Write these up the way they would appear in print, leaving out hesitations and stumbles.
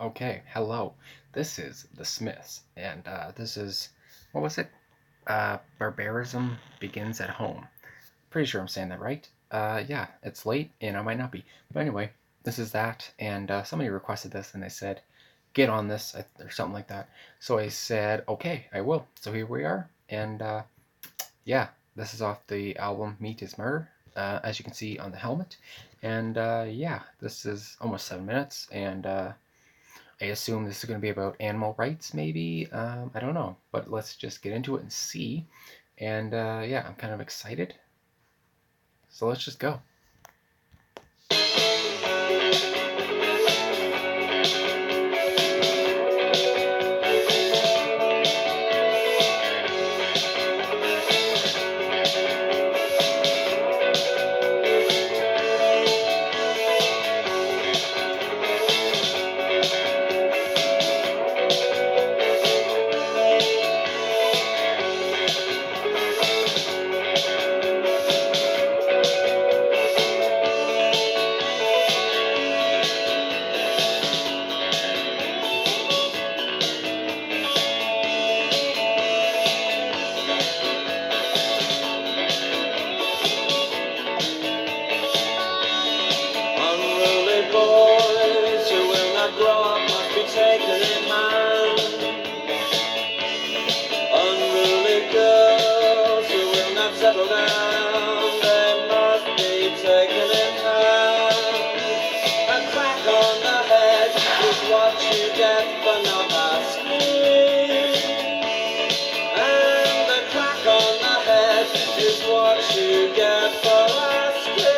Okay, hello. This is the Smiths, and this is, what was it? Barbarism begins at home. Pretty sure I'm saying that right. Yeah, it's late, and I might not be. But anyway, this is that, and somebody requested this, and they said, get on this, or something like that. So I said, okay, I will. So here we are, and yeah, this is off the album Meat is Murder, as you can see on the helmet. And yeah, this is almost 7 minutes, and I assume this is going to be about animal rights, maybe. I don't know, but let's just get into it and see. And yeah, I'm kind of excited. So let's just go. Boys who will not grow up must be taken in hand. Unruly girls who will not settle down, they must be taken in hand. A crack on the head is what you get for not asking, and a crack on the head is what you get for asking.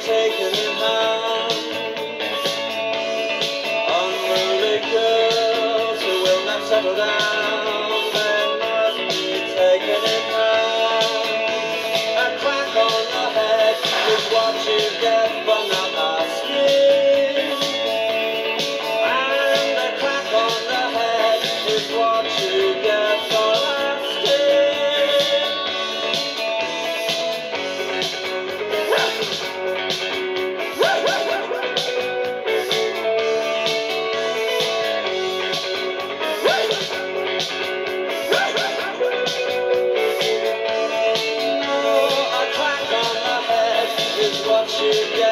Taken in hand. Unruly girls who will not settle down, they must be taken in hand. A crack on the head is what you get for not asking, and a crack on the head is what you get for asking. What you get.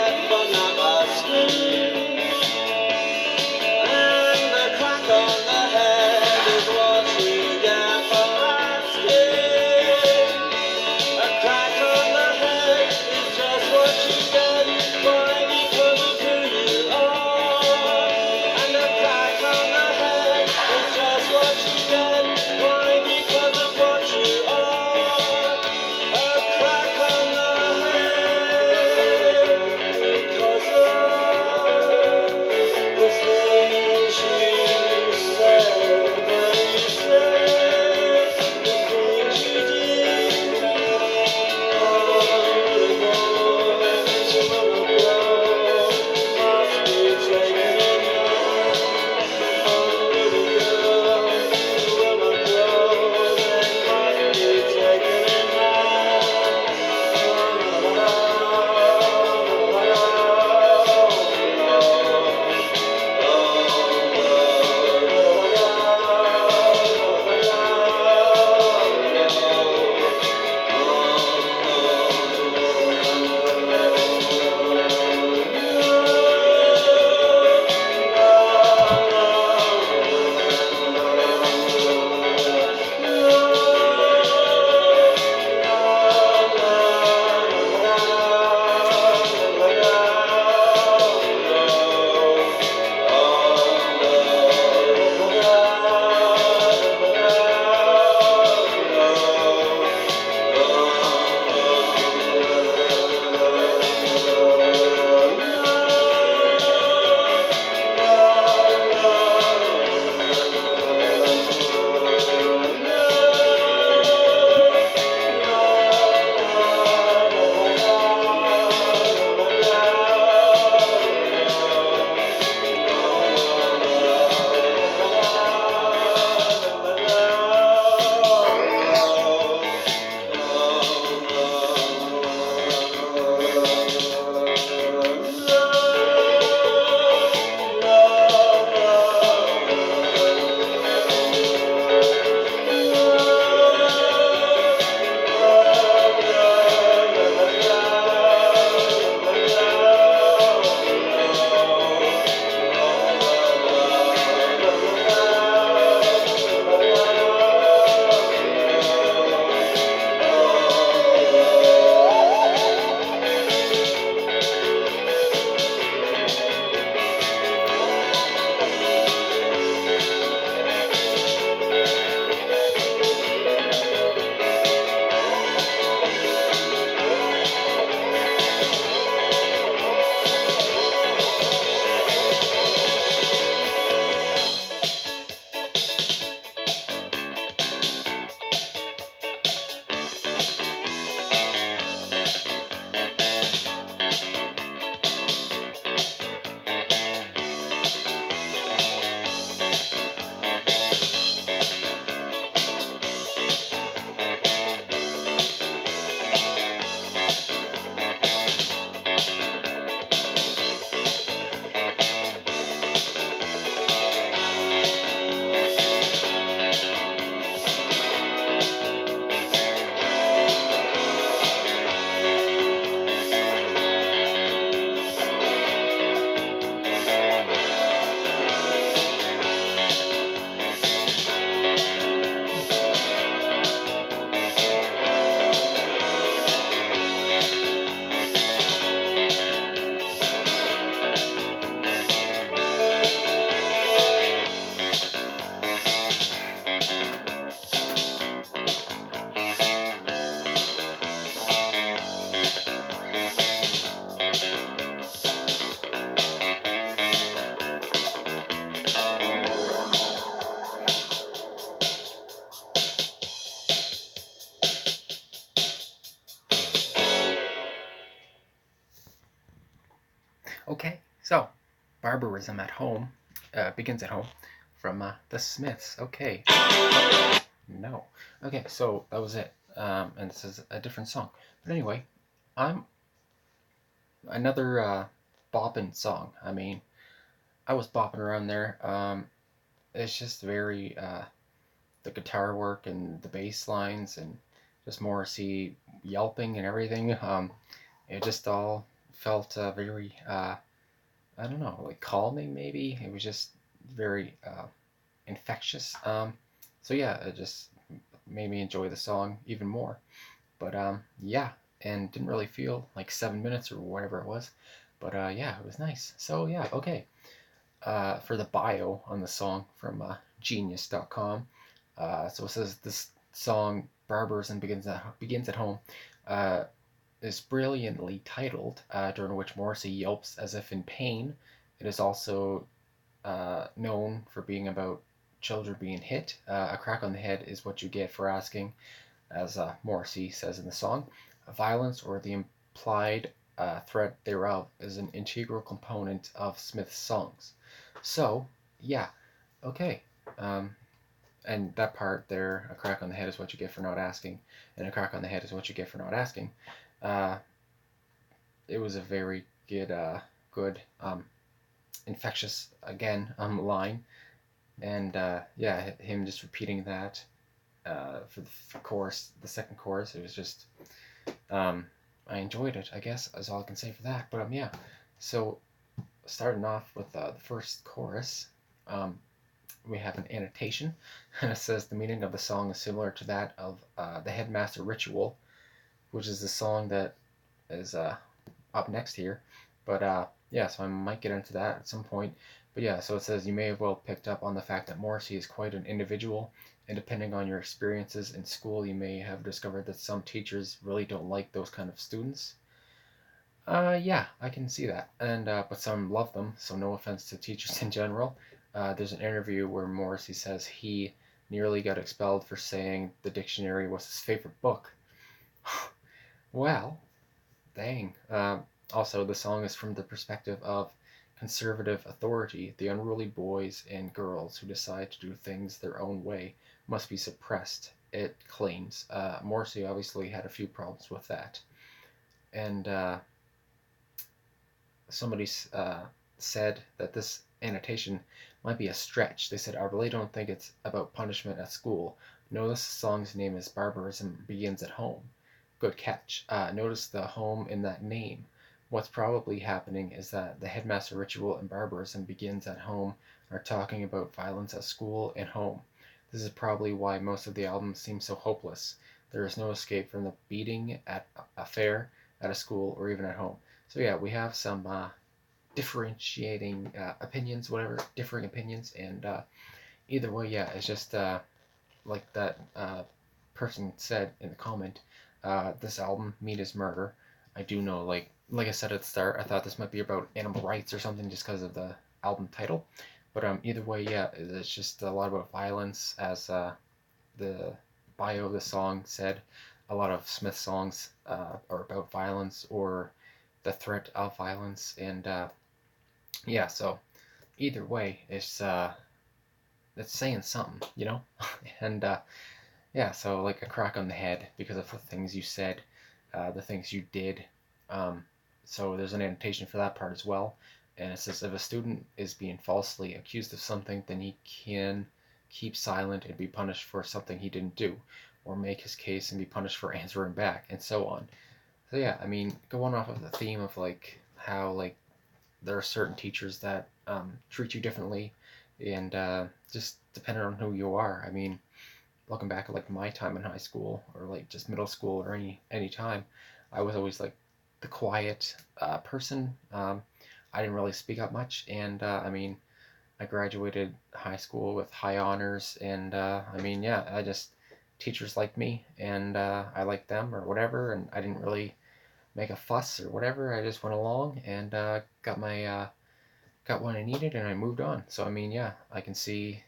Okay, so barbarism at home begins at home from the Smiths. Okay, no. Okay, so that was it. And this is a different song. But anyway, I'm another bopping song. I mean, I was bopping around there. It's just very the guitar work and the bass lines and just Morrissey yelping and everything. It just all felt very I don't know, like calming maybe. It was just very infectious. So yeah, it just made me enjoy the song even more. But yeah, and didn't really feel like 7 minutes or whatever it was. But yeah, it was nice. So yeah, okay. For the bio on the song from genius.com. So it says this song Barbarism begins at home. Uh, is brilliantly titled, during which Morrissey yelps as if in pain. It is also known for being about children being hit. A crack on the head is what you get for asking, as Morrissey says in the song. Violence or the implied threat thereof is an integral component of Smith's songs. So, yeah, okay. Um, and that part there, a crack on the head is what you get for not asking, and a crack on the head is what you get for not asking. Uh, it was a very good, infectious again line, and yeah, him just repeating that for the chorus, the second chorus. It was just um, I enjoyed it. I guess is all I can say for that. But yeah, so starting off with the first chorus, um, we have an annotation, and it says the meaning of the song is similar to that of the Headmaster Ritual, which is the song that is up next here. But yeah, so I might get into that at some point. But yeah, so it says you may have well picked up on the fact that Morrissey is quite an individual, and depending on your experiences in school, you may have discovered that some teachers really don't like those kind of students. Yeah, I can see that, and but some love them. So no offense to teachers in general. There's an interview where Morrissey says he nearly got expelled for saying the dictionary was his favorite book. Well, dang. Also, the song is from the perspective of conservative authority. The unruly boys and girls who decide to do things their own way must be suppressed, it claims. Morrissey obviously had a few problems with that. And somebody said that this annotation might be a stretch. They said, I really don't think it's about punishment at school. Notice the song's name is Barbarism Begins at Home. Good catch. Notice the home in that name. What's probably happening is that the headmaster ritual and barbarism begins at home are talking about violence at school and home. This is probably why most of the album seems so hopeless. There is no escape from the beating at a fair, at a school, or even at home. So yeah, we have some differentiating opinions, whatever, differing opinions, and either way, yeah, it's just like that person said in the comment. This album, Meat is Murder. I do know, like I said at the start, I thought this might be about animal rights or something just because of the album title. But either way, yeah, it's just a lot about violence, as the bio of the song said. A lot of Smith songs are about violence or the threat of violence, and yeah. So either way, it's saying something, you know. And yeah, so like a crack on the head because of the things you said, the things you did. Um, so there's an annotation for that part as well. And it says if a student is being falsely accused of something, then he can keep silent and be punished for something he didn't do, or make his case and be punished for answering back, and so on. So yeah, I mean, going off of the theme of like how like there are certain teachers that treat you differently, and just depending on who you are. I mean, looking back at like my time in high school or like just middle school or any time, I was always like the quiet person. I didn't really speak up much, and I mean, I graduated high school with high honors, and I mean, yeah, I just teachers liked me, and I liked them or whatever, and I didn't really make a fuss or whatever. I just went along and got what I needed, and I moved on. So I mean, yeah, I can see.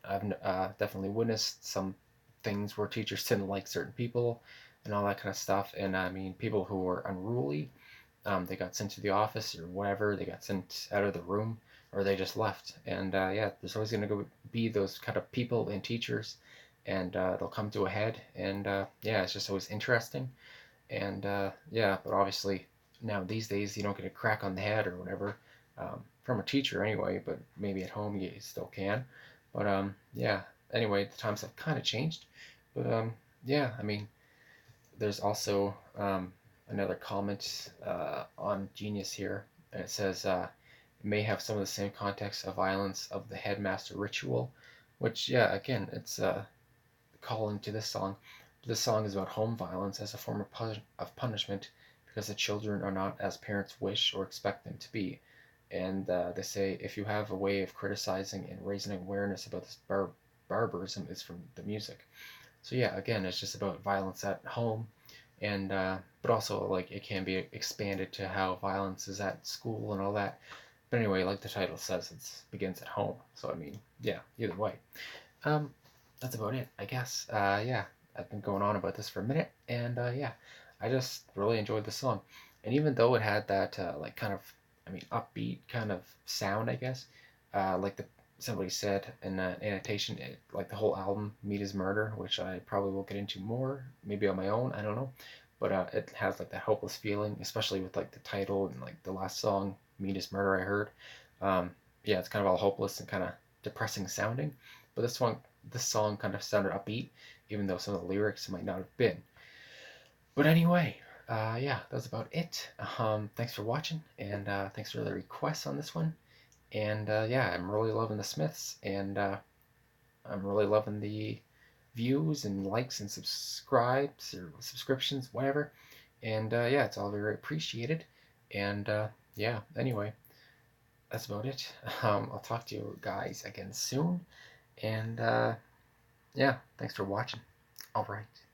I've definitely witnessed some things where teachers didn't like certain people and all that kind of stuff. And I mean, people who were unruly. they got sent to the office or whatever, they got sent out of the room, or they just left. And yeah, there's always going to be those kind of people and teachers, and they'll come to a head. And yeah, it's just always interesting. And yeah, but obviously now these days you don't get a crack on the head or whatever from a teacher anyway, but maybe at home you still can. But yeah, anyway, the times have kind of changed. But yeah, I mean, there's also another comment on Genius here, and it says it may have some of the same context of violence of the headmaster ritual, which yeah, again, it's calling to this song. This song is about home violence as a form of punishment because the children are not as parents wish or expect them to be. And they say if you have a way of criticizing and raising awareness about this barbarism, is from the music. So yeah, again, it's just about violence at home, and but also like it can be expanded to how violence is at school and all that. But anyway, like the title says, it begins at home. So I mean, yeah, either way. Um, that's about it, I guess. Yeah, I've been going on about this for a minute, and yeah, I just really enjoyed the song. And even though it had that like kind of, I mean, upbeat kind of sound, I guess, like the somebody said in an annotation, like the whole album, "Meat Is Murder," which I probably will get into more, maybe on my own. I don't know, but it has like that hopeless feeling, especially with like the title and like the last song, "Meat Is Murder." I heard, um, yeah, it's kind of all hopeless and kind of depressing sounding. But this song kind of sounded upbeat, even though some of the lyrics might not have been. But anyway, yeah, that's about it. Thanks for watching, and thanks for the requests on this one. And yeah, I'm really loving the Smiths, and I'm really loving the views and likes and subscribes or subscriptions, whatever. And yeah, it's all very appreciated. And yeah, anyway, that's about it. I'll talk to you guys again soon. And yeah, thanks for watching. All right.